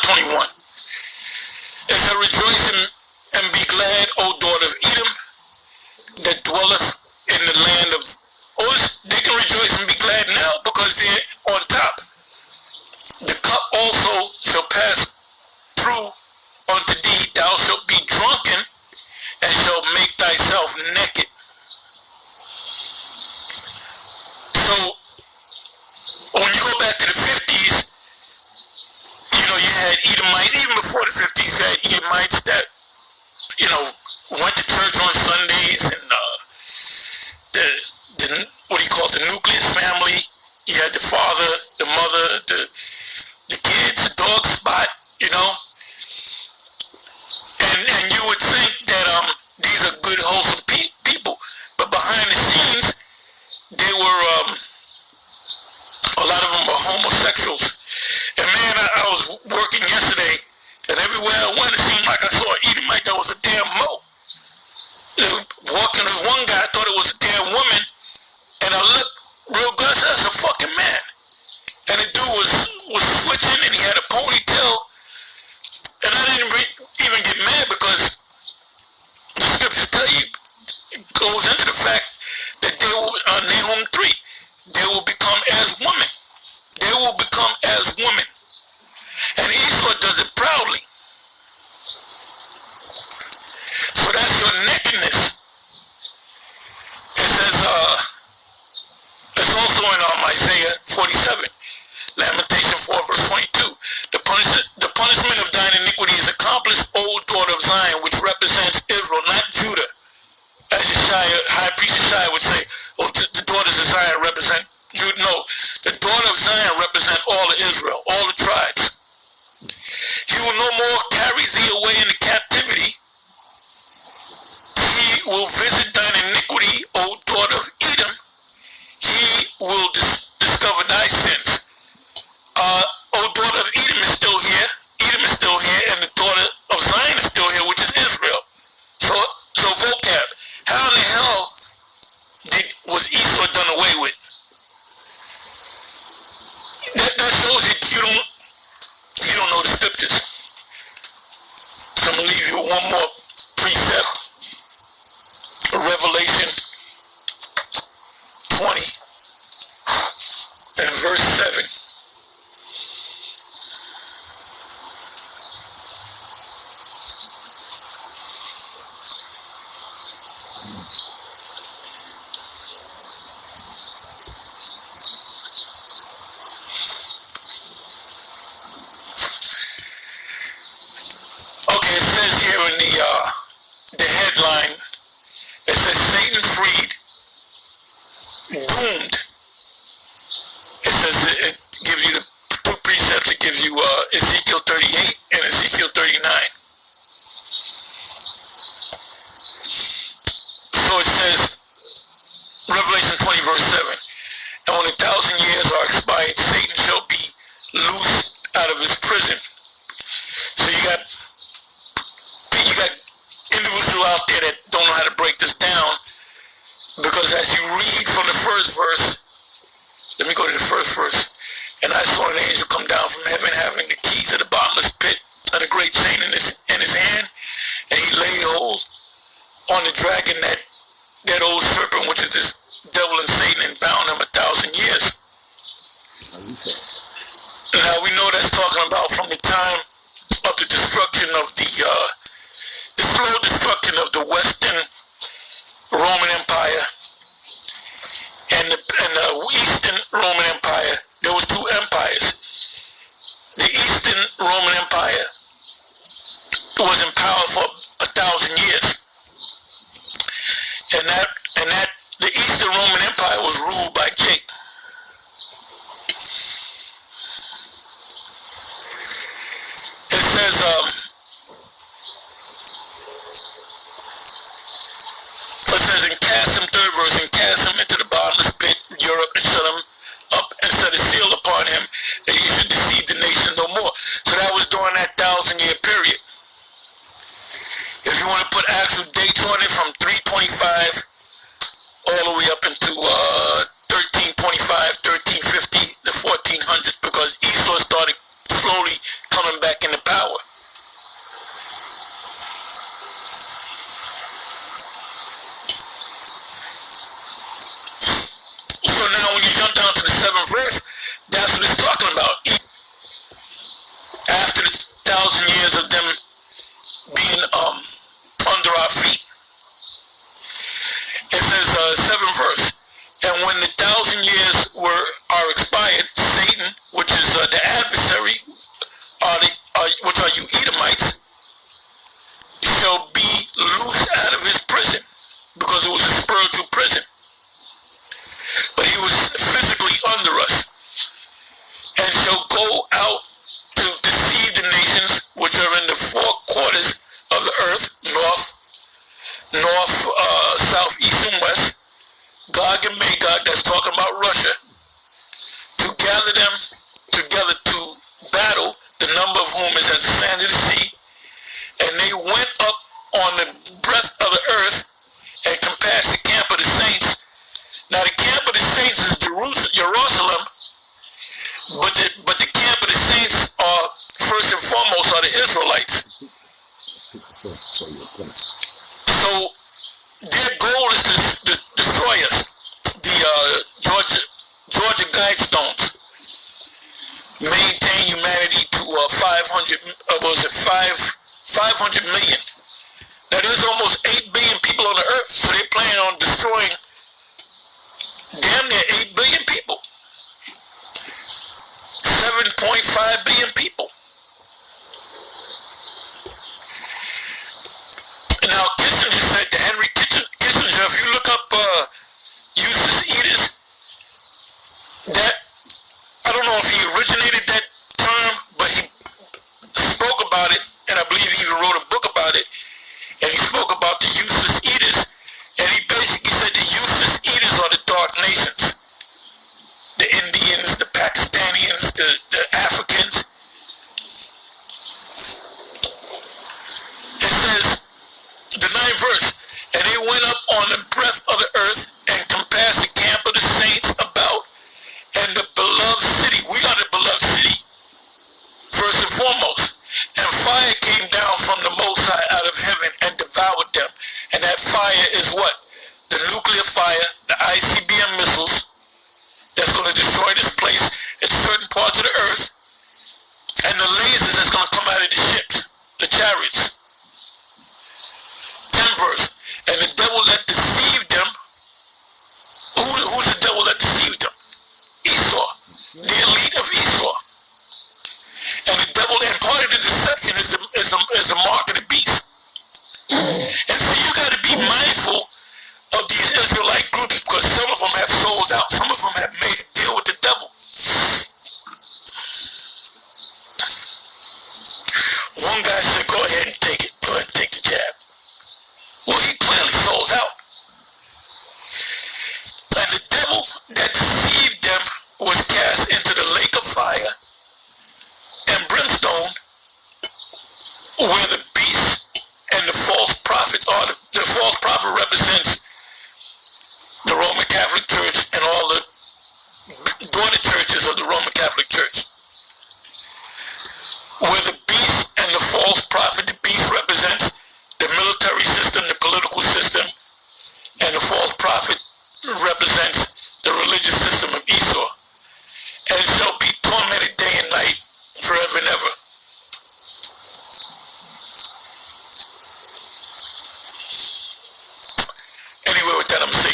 21. It said, rejoice and be glad, O daughter of Edom, that dwelleth in the land of Uz. They can rejoice and be glad now because they're on top. The cup also shall pass through unto thee. Thou shalt be drunken and shalt make thyself naked. So when you go back to the 50s, you know, you had Edomites, even before the 50s, you had Edomites that, you know, went to church on Sundays, and the what do you call it, the nucleus family. You had the father, the mother, the kids, the dog spot, you know. And you would think that these are good, wholesome people, but behind the scenes, they were a lot of them were homosexuals. And man, I was working yesterday, and everywhere I went, it seemed like I saw an Edomite that was a damn mo. Walking with one guy, I thought it was a damn woman, and I looked real good. I said, that's a fucking man. And the dude was switching, and he had a ponytail, and I didn't even get mad because the scriptures tell you, it goes into the fact that they will, Nahum 3, they will become as women. They will become as women. And Esau does it proudly. So that's your nakedness. It says, it's also in Isaiah 47, Lamentation 4, verse 22. The punishment of thine iniquity is accomplished, O daughter of Zion, which represents Israel, not Judah. As High Priest Yeshaya would say, oh, the daughters of Zion represent Judah. No, the daughter of Zion represent all of Israel, all the tribes. He will no more carry thee away into captivity. He will visit thine iniquity, O daughter of Edom. He will discover thy sins. O daughter of Edom is still here. Edom is still here, and the daughter of Zion is still here, which is Israel. So vocab. How in the hell was Esau done away with? That shows you don't know the scriptures. So I'm gonna leave you with one more precept. Revelation 20 and verse 7. Okay, it says here in the headline, it says Satan freed, doomed. It says it gives you the two precepts. It gives you Ezekiel 38 and Ezekiel 39. So it says, Revelation 20 verse 7, and when 1,000 years are expired, Satan shall be loosed out of his prison. So you got individuals out there that don't know how to break this down, because as you read from the first verse, let me go to the first verse. And I saw an angel come down from heaven, having the keys of the bottomless pit and a great chain in his hand, and he laid hold on the dragon, that old serpent, which is this devil and Satan, and bound him 1,000 years. Now we know that's talking about from the time of the destruction of the slow destruction of the Western Roman Empire and the Eastern Roman Empire. There was two empires. The Eastern Roman Empire was in power for 1,000 years, and the Eastern Roman Empire was ruled by Jake. It says and cast him, third verse, and cast him into the bottomless pit, Europe, and shut him up, and set a seal upon him, that he should deceive the nation no more. So that was during that 1,000-year period. number of whom is as the sand of the sea. And they went up on the breadth of the earth and compassed the camp of the saints. Now the camp of the saints is Jerusalem, but the camp of the saints are first and foremost are the Israelites. So their goal is to destroy us. The Georgia Guidestones maintain humanity to 500 million. Now there's almost 8 billion people on the earth, so they're planning on destroying damn near 8 billion people. 7.5 billion people. Now Kissinger said to Henry Kissinger, if you look up esau, that, I don't know if he originated that term, but he spoke about it, and I believe he even wrote a book about it, and he spoke about the esau, and he basically said the esau are the dark nations. The Indians, the Pakistanians, the Africans. It says, the 9th verse, and they went up on the breadth of the earth and compassed the camp of the saints about, and the beloved city. We are the beloved city, first and foremost. And fire came down from the Most High out of heaven and devoured them. And that fire is what? The nuclear fire, the ICBM missiles, that's going to destroy this place at certain parts of the earth, and the lasers that's going to come out of the ships, the chariots. 10th verse, and the devil that deceived them, who's the devil that deceived them? Esau, the elite of Esau. And the devil, and part of the deception is a mark of the beast. And so you got to be mindful of these Israelite groups, because some of them have sold out, some of them have made a deal with the devil. One guy said, go ahead and take it, go ahead and take the jab. Well, he clearly sold out. And the devil that deceived them was cast into the lake of fire and brimstone, where the beast and the false prophets are. The false prophet represents the Roman Catholic Church and all the daughter churches of the Roman Catholic Church. Where the beast and the false prophet, the beast represents the military system, the political system, and the false prophet represents the religious system of Esau. And shall be tormented day and night forever and ever. Anyway, with that, I'm saying